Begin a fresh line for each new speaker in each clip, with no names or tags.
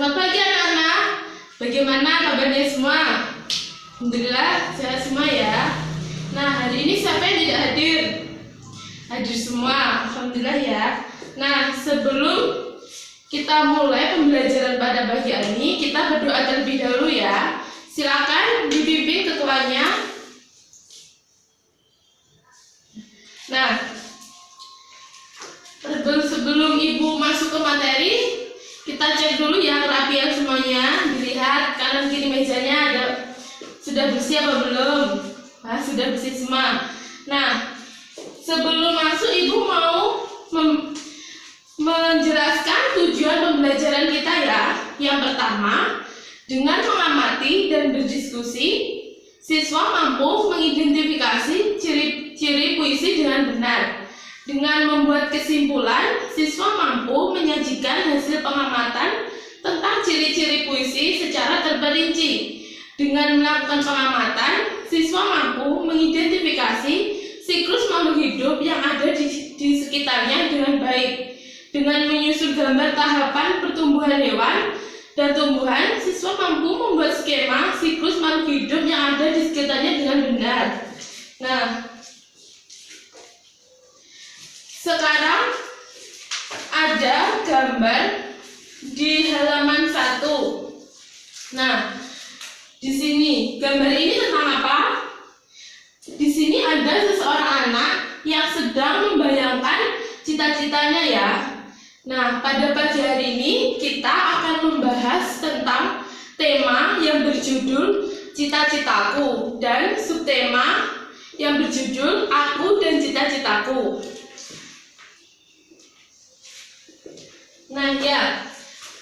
Selamat pagi anak-anak. Bagaimana kabarnya semua? Alhamdulillah sehat semua ya. Nah, hari ini siapa yang tidak hadir? Hadir semua, alhamdulillah ya. Nah, sebelum kita mulai pembelajaran pada pagi ini, kita berdoa terlebih dahulu ya. Silakan dipimpin ketuanya. Nah, sebelum ibu masuk ke materi, kita cek dulu ya kerapian semuanya. Dilihat kanan kiri mejanya sudah bersih apa belum? Nah, sudah bersih semua. Nah, sebelum masuk ibu mau menjelaskan tujuan pembelajaran kita ya. Yang pertama, dengan mengamati dan berdiskusi, siswa mampu mengidentifikasi ciri-ciri puisi dengan benar. Dengan membuat kesimpulan, siswa mampu menyajikan hasil pengamatan tentang ciri-ciri puisi secara terperinci. Dengan melakukan pengamatan, siswa mampu mengidentifikasi siklus makhluk hidup yang ada di sekitarnya dengan baik. Dengan menyusun gambar tahapan pertumbuhan hewan dan tumbuhan, siswa mampu membuat skema siklus makhluk hidup yang ada di sekitarnya dengan benar. Nah, sekarang ada gambar di halaman 1. Nah, di sini gambar ini tentang apa? Di sini ada seseorang anak yang sedang membayangkan cita-citanya ya. Nah, pada pagi hari ini kita akan membahas tentang tema yang berjudul cita-citaku dan subtema yang berjudul aku dan cita-citaku. Nah ya,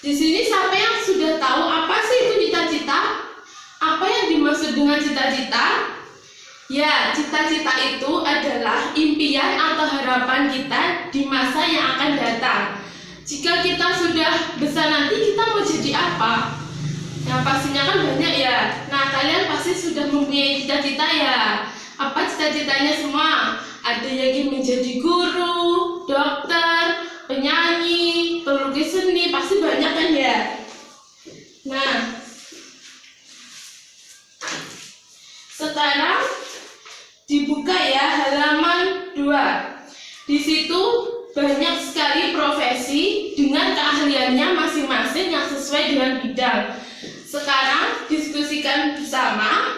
di sini siapa yang sudah tahu apa sih itu cita-cita? Apa yang dimaksud dengan cita-cita? Ya, cita-cita itu adalah impian atau harapan kita di masa yang akan datang. Jika kita sudah besar nanti, kita mau jadi apa? Nah, pastinya kan banyak ya. Nah, kalian pasti sudah mempunyai cita-cita ya. Apa cita-citanya semua? Ada yang ingin menjadi guru, dokter, penyanyi, pelukis seni, pasti banyak kan ya. Nah, sekarang dibuka ya halaman 2. Di situ banyak sekali profesi dengan keahliannya masing-masing yang sesuai dengan bidang. Sekarang diskusikan bersama.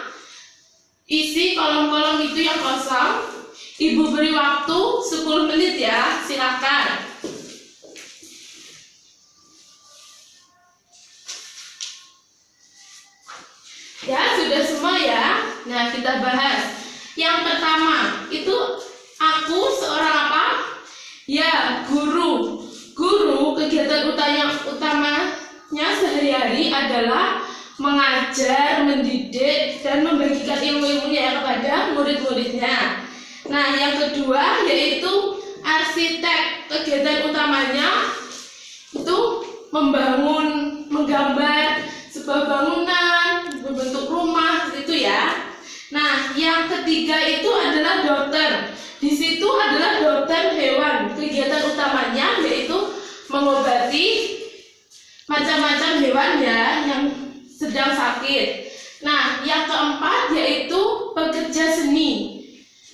Isi kolom-kolom itu yang kosong. Ibu beri waktu 10 menit ya, silakan. Ya, sudah semua ya. Nah, kita bahas. Yang pertama, itu aku seorang apa? Ya, guru. Guru, kegiatan utamanya sehari-hari adalah mengajar, mendidik, dan membagikan ilmu-ilmunya kepada murid-muridnya. Nah, yang kedua yaitu arsitek. Kegiatan utamanya itu membangun, menggambar sebuah bangunan, membentuk rumah, itu ya. Nah, yang ketiga itu adalah dokter. Di situ adalah dokter hewan. Kegiatan utamanya yaitu mengobati macam-macam hewan ya yang sedang sakit. Nah, yang keempat yaitu pekerja seni.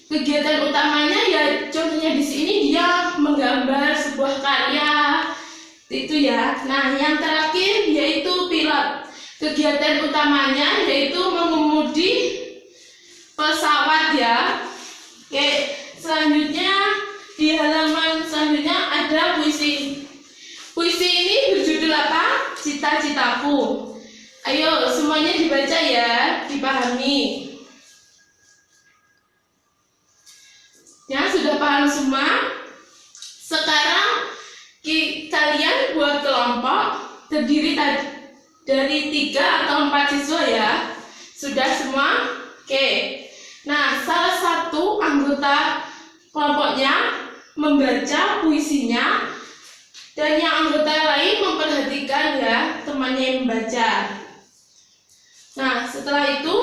Kegiatan utamanya ya contohnya di sini dia menggambar sebuah karya, itu ya. Nah, yang terakhir yaitu pilot. Kegiatan utamanya yaitu mengemudi pesawat ya. Oke, selanjutnya di halaman selanjutnya ada puisi. Puisi ini berjudul apa? Cita-citaku. Ayo semuanya dibaca ya, dipahami. Ya, sudah paham semua? Sekarang kalian buat kelompok terdiri dari 3 atau 4 siswa ya. Sudah semua? Oke. Nah, salah satu anggota kelompoknya membaca puisinya dan yang anggota lain memperhatikan ya temannya yang membaca. Nah, setelah itu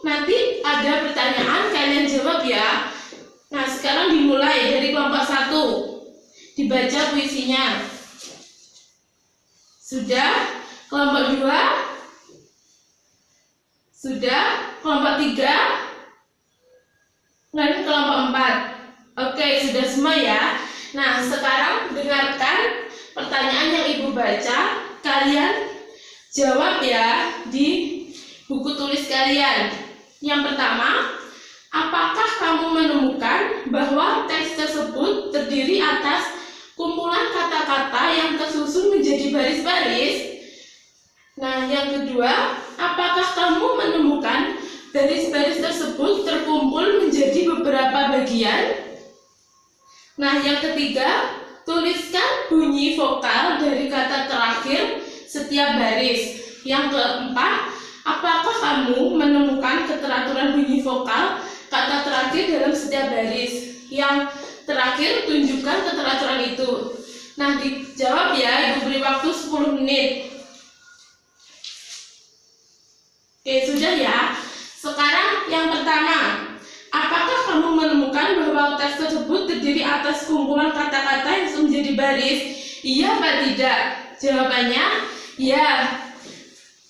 nanti ada pertanyaan, kalian jawab ya. Nah, sekarang dimulai dari kelompok 1. Dibaca puisinya. Sudah? Kelompok 2 sudah. Kelompok 3 dan kelompok 4. Oke, sudah semua ya. Nah, sekarang dengarkan pertanyaan yang Ibu baca. Kalian jawab ya di buku tulis kalian. Yang pertama, apakah kamu menemukan bahwa teks tersebut terdiri atas kumpulan kata-kata yang tersusun menjadi baris-baris? Nah, yang kedua, apakah kamu menemukan baris-baris tersebut terkumpul menjadi beberapa bagian? Nah, yang ketiga, tuliskan bunyi vokal dari kata terakhir setiap baris. Yang keempat, apakah kamu menemukan keteraturan bunyi vokal kata terakhir dalam setiap baris? Yang terakhir, tunjukkan keteraturan itu. Nah, dijawab ya, Ibu beri waktu 10 menit. Oke, sudah ya. Sekarang yang pertama, apakah kamu menemukan bahwa teks tersebut terdiri atas kumpulan kata-kata yang menjadi baris? Iya atau tidak? Jawabannya, ya.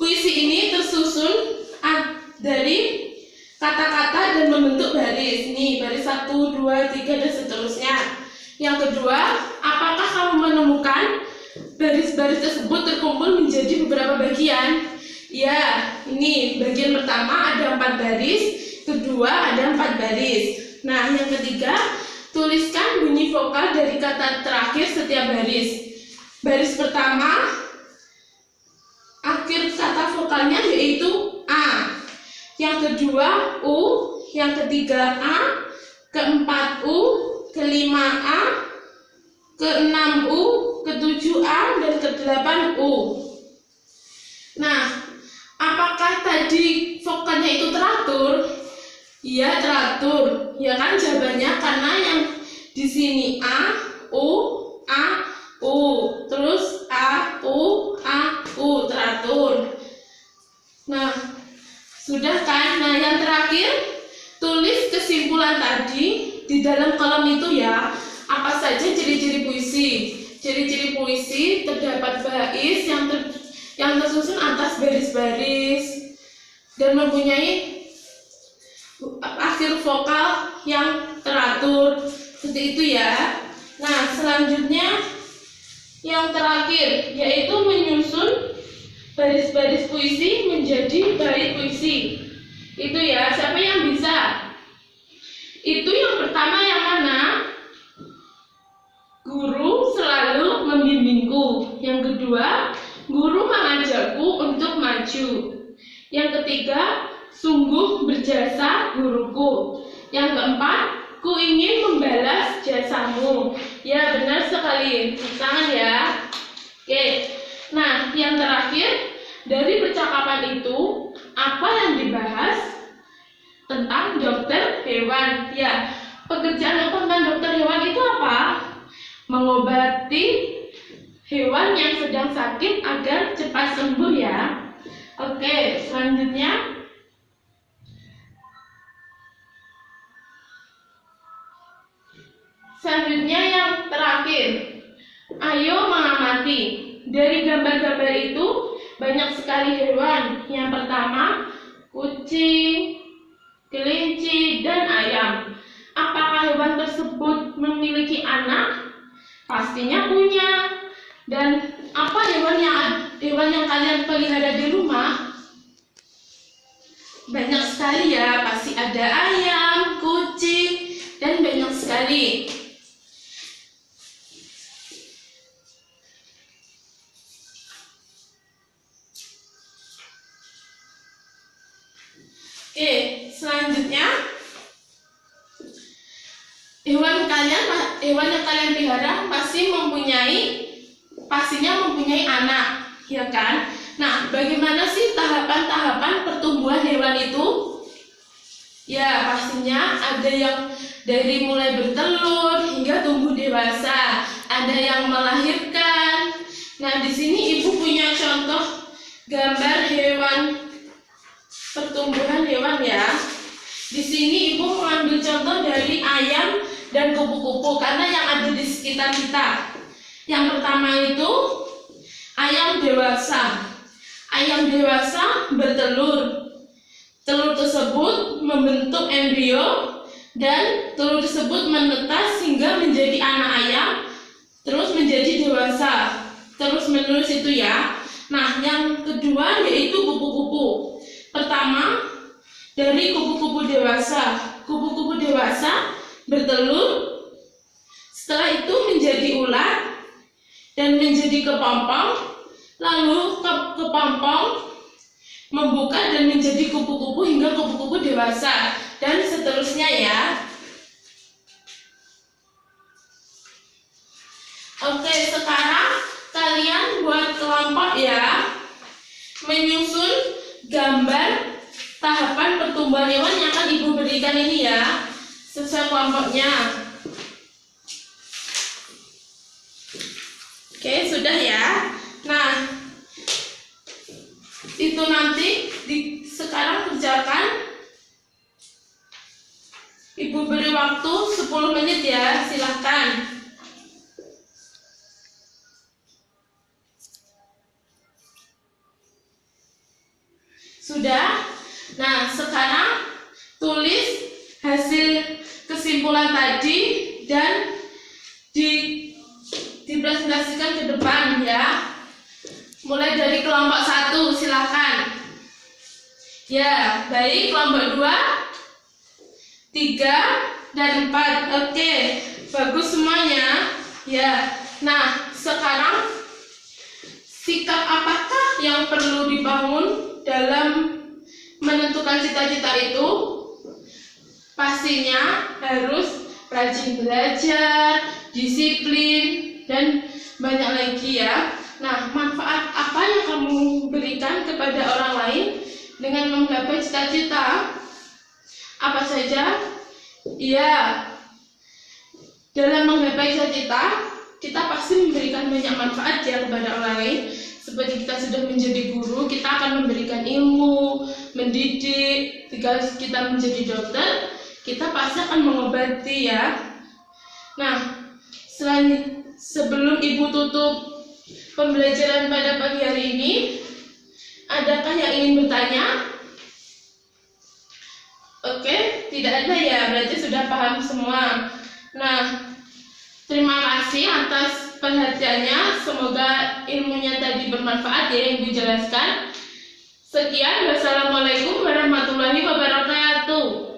Puisi ini tersusun dari kata-kata dan membentuk baris. Nih, baris 1, 2, 3, dan seterusnya. Yang kedua, apakah kamu menemukan baris-baris tersebut terkumpul menjadi beberapa bagian? Ya, ini bagian pertama ada 4 baris, kedua ada 4 baris. Nah, yang ketiga, tuliskan bunyi vokal dari kata terakhir setiap baris. Baris pertama, akhir kata vokalnya yaitu A. Yang kedua U, yang ketiga A, keempat U, kelima A, keenam U, ketujuh A, dan kedelapan U. Nah, apakah tadi vokalnya itu teratur? Iya, teratur. Ya kan jawabannya, karena yang di sini A, U, terus A, U, teratur. Nah, sudah kan? Nah, yang terakhir, tulis kesimpulan tadi di dalam kolom itu ya. Apa saja ciri-ciri puisi? Ciri-ciri puisi terdapat bais yang tersusun atas baris-baris dan mempunyai akhir vokal yang teratur, seperti itu ya. Nah, selanjutnya yang terakhir yaitu menyusun baris-baris puisi menjadi bait puisi. Itu ya, siapa yang bisa? Itu yang pertama yang mana? Guru selalu membimbingku. Yang kedua, guru mengajakku untuk maju. Yang ketiga, sungguh berjasa guruku. Yang keempat, ku ingin membalas jasamu. Ya, benar sekali. Tangan ya. Oke. Nah, yang terakhir, dari percakapan itu, apa yang dibahas? Tentang dokter hewan. Ya, pekerjaan utama dokter hewan itu apa? Mengobati hewan yang sedang sakit agar cepat sembuh ya. Oke, selanjutnya yang terakhir, ayo mengamati. Dari gambar-gambar itu banyak sekali hewan. Yang pertama, kucing, kelinci, dan ayam. Apakah hewan tersebut memiliki anak? Pastinya punya. Dan apa hewan yang kalian pelihara di rumah? Banyak sekali ya, pasti ada ayam, kucing, dan banyak sekali. Oke, selanjutnya hewan yang kalian pelihara pastinya mempunyai anak, ya kan? Nah, bagaimana sih tahapan-tahapan pertumbuhan hewan itu? Ya, pastinya ada yang dari mulai bertelur hingga tumbuh dewasa, ada yang melahirkan. Nah, di sini Ibu punya contoh gambar hewan, pertumbuhan hewan ya. Di sini Ibu mengambil contoh dari ayam dan kupu-kupu karena yang ada di sekitar kita. Yang pertama itu ayam dewasa. ayam dewasa bertelur. Telur tersebut membentuk embrio dan telur tersebut menetas hingga menjadi anak ayam, terus menjadi dewasa. Terus menerus itu ya. Nah, yang kedua yaitu kupu-kupu. Pertama, dari kupu-kupu dewasa. Kupu-kupu dewasa bertelur, setelah itu menjadi ulat dan menjadi kepompong, lalu kepompong membuka dan menjadi kupu-kupu hingga kupu-kupu dewasa, dan seterusnya ya. Oke, sekarang kalian buat kelompok ya, menyusun gambar tahapan pertumbuhan hewan yang akan ibu berikan ini ya, sesuai kelompoknya. Oke, sudah ya. Nah, itu nanti sekarang kerjakan. Ibu beri waktu 10 menit ya, silahkan. Sudah? Nah, sekarang tulis hasil kesimpulan tadi dan dipresentasikan ke depan ya. Mulai dari kelompok 1, silakan. Ya, baik, kelompok 2, 3, dan 4. Oke, bagus semuanya. Ya. Nah, sekarang sikap apakah yang perlu dibangun dalam menentukan cita-cita itu? Pastinya harus rajin belajar, disiplin, dan banyak lagi ya. Nah, manfaat apa yang kamu berikan kepada orang lain dengan menggapai cita-cita? Apa saja? Ya, dalam menggapai cita-cita, kita pasti memberikan banyak manfaat ya kepada orang lain. Seperti kita sudah menjadi guru, kita akan memberikan ilmu, mendidik. Jika kita menjadi dokter, kita pasti akan mengobati ya. Nah, sebelum ibu tutup pembelajaran pada pagi hari ini, adakah yang ingin bertanya? Oke, tidak ada ya, berarti sudah paham semua. Nah, terima kasih atas perhatiannya. Semoga ilmunya tadi bermanfaat ya yang Ibu jelaskan. Sekian, wassalamualaikum warahmatullahi wabarakatuh.